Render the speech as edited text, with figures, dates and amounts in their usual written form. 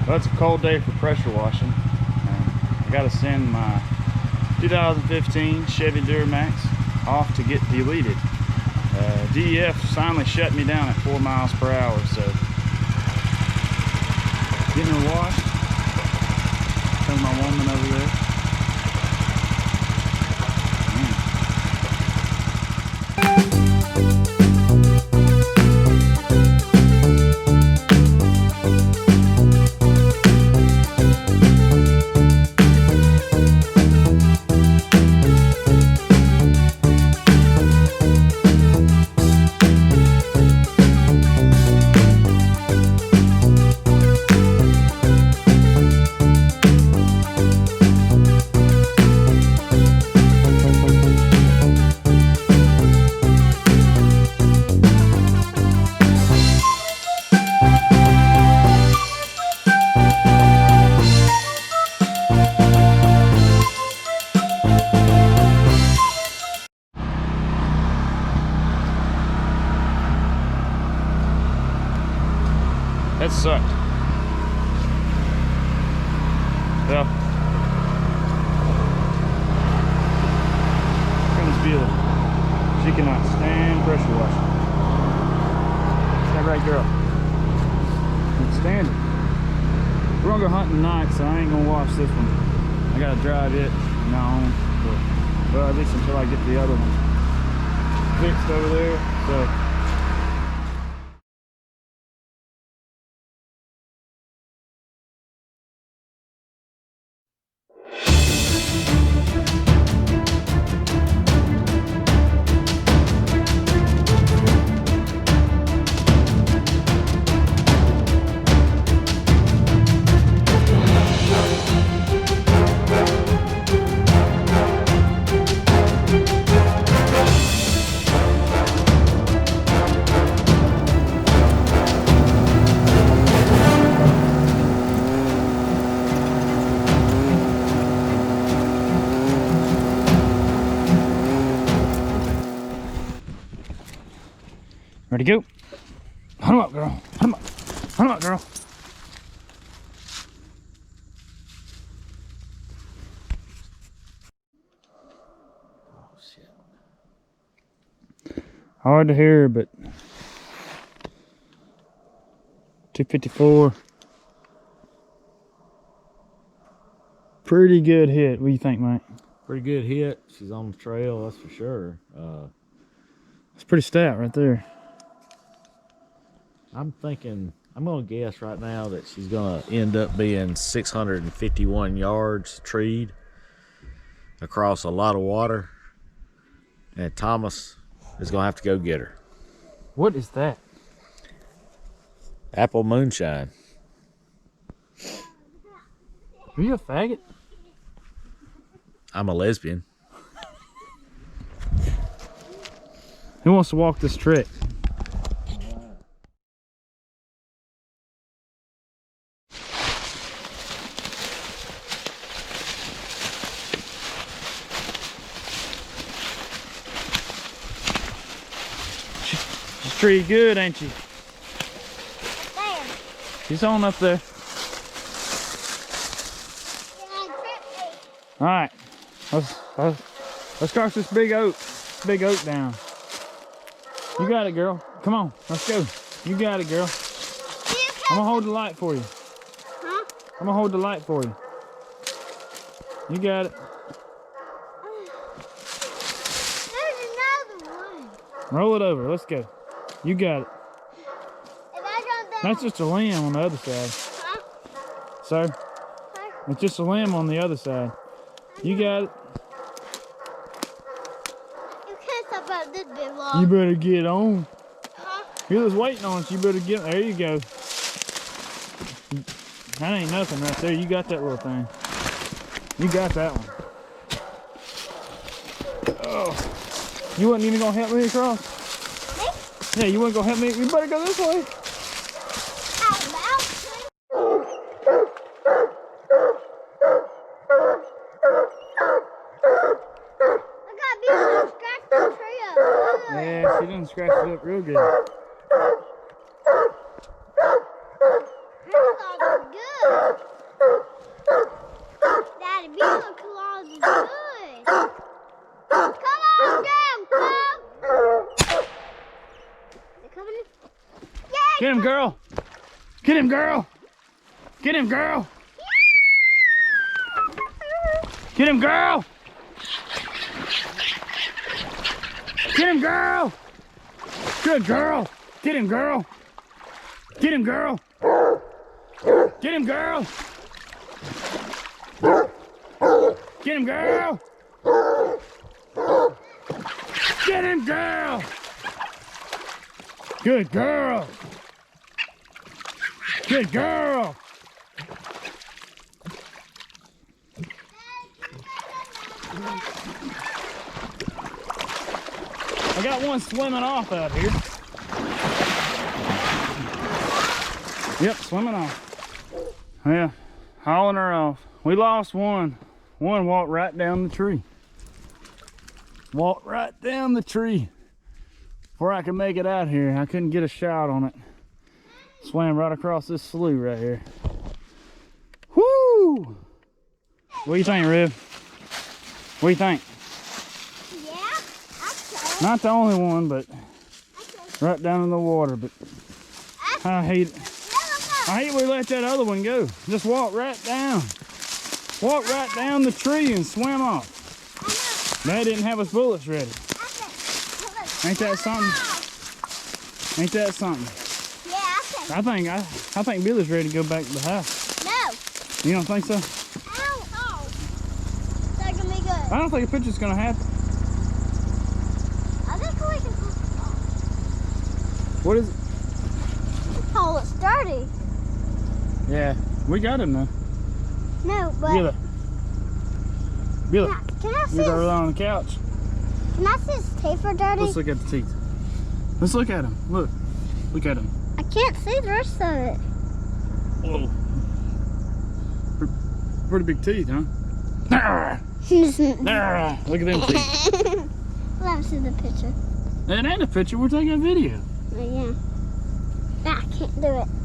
Well, it's a cold day for pressure washing. I gotta send my 2015 Chevy Duramax off to get deleted. DEF finally shut me down at 4 miles per hour, so getting her washed. There's my woman over there. That sucked. Well, comes Beulah. She cannot stand pressure washing. That right, girl. Can't stand it. We're gonna go hunting tonight, so I ain't gonna wash this one. I gotta drive it now, well, at least until I get the other one fixed over there. So. Ready to go? Hunt 'em up, girl. Hunt 'em up. Hunt 'em up, girl. Oh, shit. Hard to hear, but 254. Pretty good hit. What do you think, Mike? Pretty good hit. She's on the trail, that's for sure. It's pretty stout right there. I'm thinking, I'm going to guess right now that she's going to end up being 651 yards treed across a lot of water. And Thomas is going to have to go get her. What is that? Apple moonshine. Are you a faggot? I'm a lesbian. Who wants to walk this trick? She's pretty good, ain't she? There. She's on up there. All right, let's cross this big oak down. You got it, girl. Come on, let's go. You got it, girl. I'm gonna hold the light for you. Huh? I'm gonna hold the light for you. You got it. There's another one. Roll it over. Let's go. You got it. If I jump down. That's just a limb on the other side. Huh? Sir, Huh? it's just a limb on the other side. You got it. You can't stop out this big log. You better get on. Huh? He was waiting on us. You better get. There you go. That ain't nothing right there. You got that little thing. You got that one. Oh, you wasn't even gonna help me across? Me? Yeah, you wasn't gonna help me. You better go this way. Yeah, she done scratched it up real good. That log is good. Daddy, beaver claws is good. Come on, Graham, come. They're coming in. Yay! Get him, girl. Get him, girl. Get him, girl. Get him, girl. Get him, girl. Good girl. Get him, girl. Get him, girl. Get him, girl. Get him, girl. Get him, girl. Good girl. Good girl. I got one swimming off out here. Yep, swimming off. Yeah, hauling her off. We lost one. One walked right down the tree. Walked right down the tree. Before I could make it out here, I couldn't get a shot on it. Swam right across this slough right here. Whoo! What do you think, Rib? What do you think? Yeah, Not the only one, but right down in the water. But I hate we let that other one go. Just walk right down. Walk right down the tree and swim off. They didn't have us bullets ready. Ain't that something? Ain't that something? Yeah, I think Billy's ready to go back to the house. No. You don't think so? Ow. Oh. That's gonna be good. I don't think a picture's gonna happen. I think we can. What is it? Oh, it's dirty. Yeah, we got him now. No, but. Billy. Billy, Can I see? you're over there on the couch. Can I see his teeth are dirty? Let's look at the teeth. Let's look at him. Look. Look at him. I can't see the rest of it. Whoa. Pretty big teeth, huh? Look at them teeth. Let me see the picture. That ain't a picture. We're taking a video. Oh, yeah. Ah, I can't do it.